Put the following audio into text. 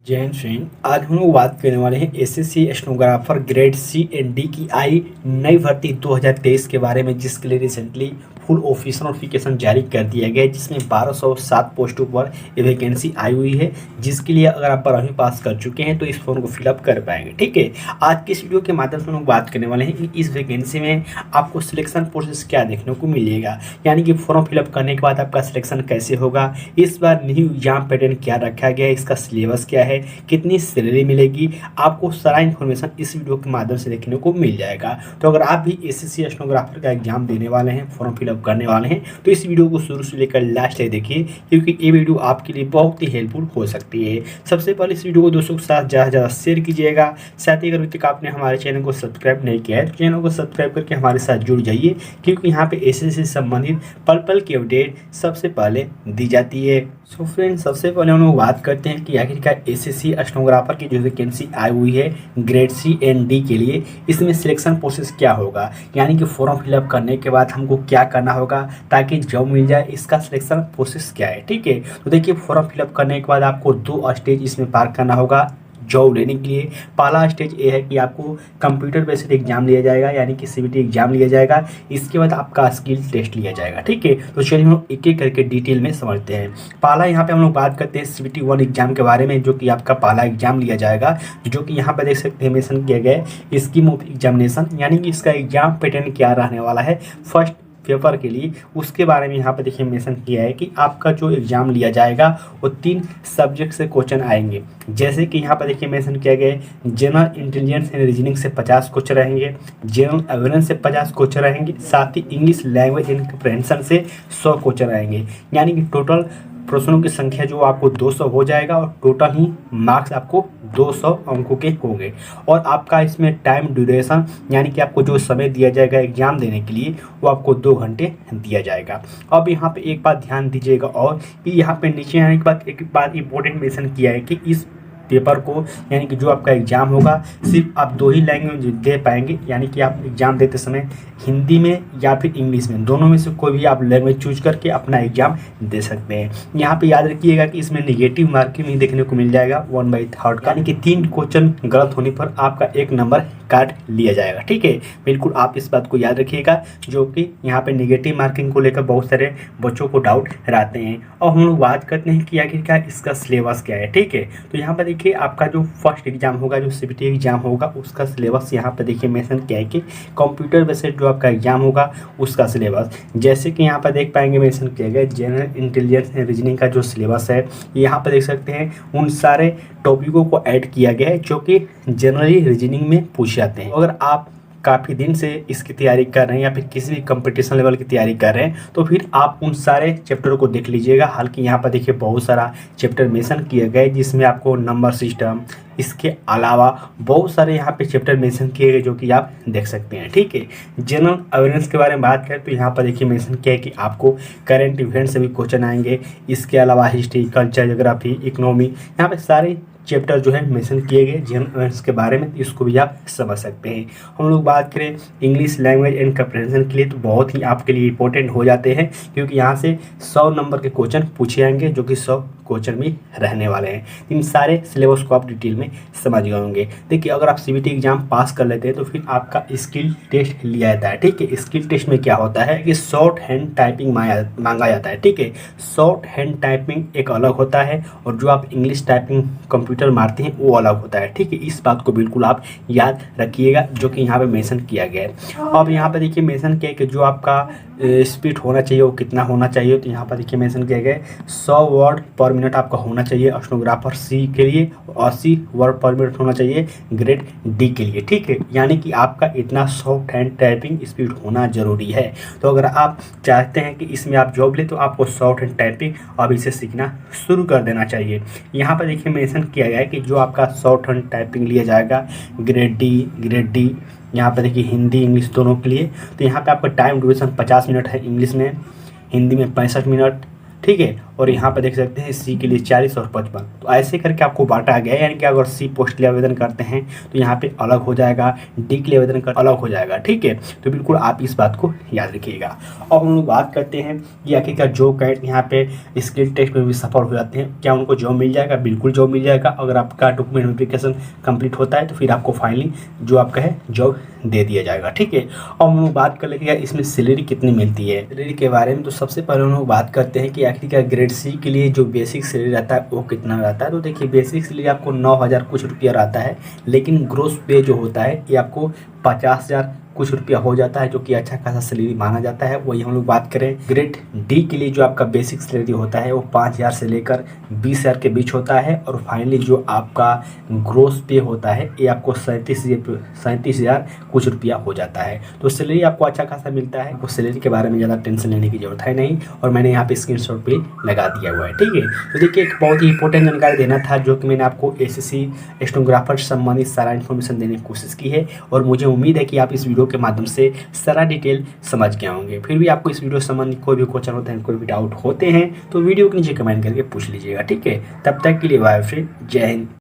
जय हिंद फ्रेंड। आज हम लोग बात करने वाले हैं SSC stenographer grade C and D की आई नई भर्ती 2023 के बारे में, जिसके लिए रिसेंटली फुल ऑफिशियल नोटिफिकेशन जारी कर दिया गया है, जिसमें 1207 पोस्टों पर वैकेंसी आई हुई है, जिसके लिए अगर आप 12वीं पास कर चुके हैं तो इस फॉर्म को फिलअप कर पाएंगे। ठीक है, आज की इस वीडियो के माध्यम से हम लोग बात करने वाले हैं कि इस वैकेंसी में आपको सिलेक्शन प्रोसेस क्या देखने को मिलेगा, यानी कि फॉर्म फिलअप करने के बाद आपका सिलेक्शन कैसे होगा, इस बार न्यू एग्जाम पैटर्न क्या रखा गया है, इसका सिलेबस क्या है, कितनी सैलरी मिलेगी, आपको सारा इन्फॉर्मेशन इस वीडियो के माध्यम से देखने को मिल जाएगा। तो अगर आप भी एसएससी स्टेनोग्राफर का एग्जाम देने वाले हैं, फॉर्म फिलअप करने वाले हैं, तो इस वीडियो को शुरू से लेकर लास्ट तक देखिए, क्योंकि ये वीडियो आपके लिए बहुत ही हेल्पफुल हो सकती है। सबसे पहले इस वीडियो को दोस्तों के साथ ज़्यादा से ज़्यादा शेयर कीजिएगा। साथ ही अगर अभी तक आपने हमारे चैनल को सब्सक्राइब नहीं किया है तो चैनल को सब्सक्राइब करके हमारे साथ जुड़ जाइए, क्योंकि यहाँ पे एसएससी से संबंधित पल पल की अपडेट सबसे पहले दी जाती है। सो फ्रेंड्स, सबसे पहले हम लोग बात करते हैं कि आखिरकार एसएससी स्टेनोग्राफर की जो वैकेंसी आई हुई है ग्रेड सी एंड डी के लिए, इसमें सिलेक्शन प्रोसेस क्या होगा, यानी कि फॉर्म फिलअप करने के बाद हमको क्या करना होगा ताकि जॉब मिल जाए, इसका सिलेक्शन प्रोसेस क्या है। ठीक है, तो देखिए फॉर्म फिलअप करने के बाद आपको 2 स्टेज इसमें पार करना होगा जॉब लेने के लिए। पहला स्टेज ये है कि आपको कंप्यूटर बेस्ड एग्जाम लिया जाएगा, यानी कि सीबीटी एग्जाम लिया जाएगा। इसके बाद आपका स्किल टेस्ट लिया जाएगा। ठीक है, तो चलिए हम लोग एक एक करके डिटेल में समझते हैं। पहला यहाँ पे हम लोग बात करते हैं सीबीटी 1 एग्जाम के बारे में, जो कि आपका पहला एग्जाम लिया जाएगा, जो कि यहाँ पर देख सकते हैं मेंशन किया गया है स्कीम ऑफ एग्जामिनेशन, यानी कि इसका एग्जाम पैटर्न क्या रहने वाला है फर्स्ट पेपर के लिए, उसके बारे में यहाँ पर देखिए मेंशन किया है कि आपका जो एग्जाम लिया जाएगा वो 3 सब्जेक्ट से क्वेश्चन आएंगे। जैसे कि यहाँ पर देखिए मेंशन किया गया है जनरल इंटेलिजेंस एंड रीजनिंग से 50 क्वेश्चन रहेंगे, जनरल अवेयरनेस से 50 क्वेश्चन रहेंगे, साथ ही इंग्लिश लैंग्वेज एंड कम्प्रहेंशन से 100 क्वेश्चन रहेंगे, यानी कि टोटल प्रश्नों की संख्या जो आपको 200 हो जाएगा और टोटल ही मार्क्स आपको 200 अंकों के होंगे। और आपका इसमें टाइम ड्यूरेशन, यानी कि आपको जो समय दिया जाएगा एग्जाम देने के लिए, वो आपको 2 घंटे दिया जाएगा। अब यहाँ पे एक बात ध्यान दीजिएगा, और कि यहाँ पे नीचे आने के बाद एक बात इंपॉर्टेंट मेंशन किया है कि इस पेपर को, यानी कि जो आपका एग्ज़ाम होगा, सिर्फ आप 2 ही लैंग्वेज दे पाएंगे, यानी कि आप एग्ज़ाम देते समय हिंदी में या फिर इंग्लिश में, दोनों में से कोई भी आप लैंग्वेज चूज करके अपना एग्जाम दे सकते हैं। यहाँ पे याद रखिएगा कि इसमें निगेटिव मार्किंग नहीं देखने को मिल जाएगा 1/3 का, यानी कि 3 क्वेश्चन गलत होने पर आपका 1 नंबर काट लिया जाएगा। ठीक है, बिल्कुल आप इस बात को याद रखिएगा, जो कि यहाँ पे निगेटिव मार्किंग को लेकर बहुत सारे बच्चों को डाउट रहते हैं। और हम लोग बात करते हैं कि आखिरकार इसका सिलेबस क्या है। ठीक है, तो यहाँ पर देखिए आपका जो फर्स्ट एग्जाम होगा, जो सीबीटी एग्जाम होगा, उसका सिलेबस यहाँ पर देखिए मेंशन किया है कि कंप्यूटर बेस्ड जो आपका एग्जाम होगा उसका सिलेबस, जैसे कि यहाँ पर देख पाएंगे मेंशन किया गया जनरल इंटेलिजेंस एंड रीजनिंग का जो सिलेबस है, यहाँ पर देख सकते हैं उन सारे टॉपिकों को ऐड किया गया है जो कि जनरली रीजनिंग में पूछे जाते हैं। अगर आप काफ़ी दिन से इसकी तैयारी कर रहे हैं या फिर किसी भी कंपटीशन लेवल की तैयारी कर रहे हैं, तो फिर आप उन सारे चैप्टरों को देख लीजिएगा। हालांकि यहाँ पर देखिए बहुत सारा चैप्टर मेंशन किया गया है, जिसमें आपको नंबर सिस्टम, इसके अलावा बहुत सारे यहाँ पे चैप्टर मेंशन किए गए, जो कि आप देख सकते हैं। ठीक है, जनरल अवेयरनेस के बारे में बात करें तो यहाँ पर देखिए मेंशन किया है कि आपको करंट इवेंट से भी क्वेश्चन आएंगे, इसके अलावा हिस्ट्री, कल्चर, ज्योग्राफी, इकोनॉमी, यहाँ पे सारे चैप्टर जो है मेंशन किए गए जनरल अवेयरनेस के बारे में, इसको भी आप समझ सकते हैं। हम लोग बात करें इंग्लिश लैंग्वेज एंड कम्प्रहेंशन के लिए, तो बहुत ही आपके लिए इंपॉर्टेंट हो जाते हैं, क्योंकि यहाँ से 100 नंबर के क्वेश्चन पूछे जाएंगे, जो कि 100 क्वेश्चन भी रहने वाले हैं। इन सारे सिलेबस को आप डिटेल में समझ गए होंगे। देखिए अगर आप सीबीटी एग्जाम पास कर लेते हैं तो फिर आपका स्किल टेस्ट लिया जाता है। ठीक है, स्किल टेस्ट में क्या होता है कि शॉर्ट हैंड टाइपिंग मांगा जाता है। ठीक है, शॉर्ट हैंड टाइपिंग एक अलग होता है, और जो आप इंग्लिश टाइपिंग कंप्यूटर मारते हैं वो अलग होता है। ठीक है, इस बात को बिल्कुल आप याद रखिएगा, जो कि यहाँ पे मेंशन किया गया है। अब यहाँ पे देखिए मेंशन किया है कि जो आपका स्पीड होना चाहिए वो कितना होना चाहिए, तो यहाँ पर देखिए मेंशन किया गया है 100 वर्ड पर मिनट आपका होना चाहिए स्टेनोग्राफर सी के लिए, 80 वर्ड पर मिनट होना चाहिए ग्रेड डी के लिए। ठीक है, यानी कि आपका इतना शॉर्ट हैंड टाइपिंग स्पीड होना जरूरी है। तो अगर आप चाहते हैं कि इसमें आप जॉब ले, तो आपको शॉर्ट हैंड टाइपिंग अभी से सीखना शुरू कर देना चाहिए। यहाँ पर देखिए मेंशन किया गया है कि जो आपका शॉर्ट हैंड टाइपिंग लिया जाएगा ग्रेड डी, यहाँ पर देखिए हिंदी इंग्लिश दोनों के लिए, तो यहाँ पे आपका टाइम ड्यूरेशन 50 मिनट है इंग्लिश में, हिंदी में 65 मिनट, ठीक है। और यहाँ पे देख सकते हैं सी के लिए 40 और 55, तो ऐसे करके आपको बांटा गया है। यानी कि अगर सी पोस्ट के लिए आवेदन करते हैं तो यहाँ पे अलग हो जाएगा, डी के लिए आवेदन कर अलग हो जाएगा, ठीक है। तो बिल्कुल आप इस बात को याद रखिएगा। अब हम लोग बात करते हैं कि आखिरकार जो कैंडिडेट यहाँ पे स्किल टेस्ट में भी सफल हो जाते हैं, क्या उनको जॉब मिल जाएगा? बिल्कुल जॉब मिल जाएगा। अगर आपका डॉक्यूमेंट वेरिफिकेशन कंप्लीट होता है तो फिर आपको फाइनली जो आपका है जॉब दे दिया जाएगा, ठीक है। अब हम लोग बात कर लेंगे यार इसमें सैलरी कितनी मिलती है। सैलरी के बारे में तो सबसे पहले हम लोग बात करते हैं कि आखिरकार ग्रेड सी के लिए जो बेसिक सैलरी रहता है वो कितना रहता है। तो देखिए बेसिक सैलरी आपको 9,000 कुछ रुपया रहता है, लेकिन ग्रोस पे जो होता है ये आपको 50,000 कुछ रुपया हो जाता है, जो कि अच्छा खासा सैलरी माना जाता है। वही हम लोग बात करें ग्रेड डी के लिए जो आपका बेसिक सैलरी होता है वो 5,000 से लेकर 20,000 के बीच होता है, और फाइनली जो आपका ग्रोस पे होता है ये आपको 37,000 कुछ रुपया हो जाता है। तो सैलरी आपको अच्छा खासा मिलता है, आपको सैलरी के बारे में ज़्यादा टेंशन लेने की जरूरत है नहीं, और मैंने यहाँ पे स्क्रीनशॉट पे लगा दिया हुआ है, ठीक है। तो देखिए एक बहुत ही इंपॉर्टेंट जानकारी देना था जो कि मैंने आपको एसएससी स्टेनोग्राफर से संबंधित सारा इन्फॉर्मेशन देने की कोशिश की है, और मुझे उम्मीद है कि आप इस वीडियो के माध्यम से सारा डिटेल समझ के होंगे। फिर भी आपको इस वीडियो से संबंधित कोई भी क्वेश्चन होते हैं, कोई भी डाउट होते हैं तो वीडियो के नीचे कमेंट करके पूछ लीजिएगा, ठीक है। तब तक के लिए बाय फ्रेंड, जय हिंद।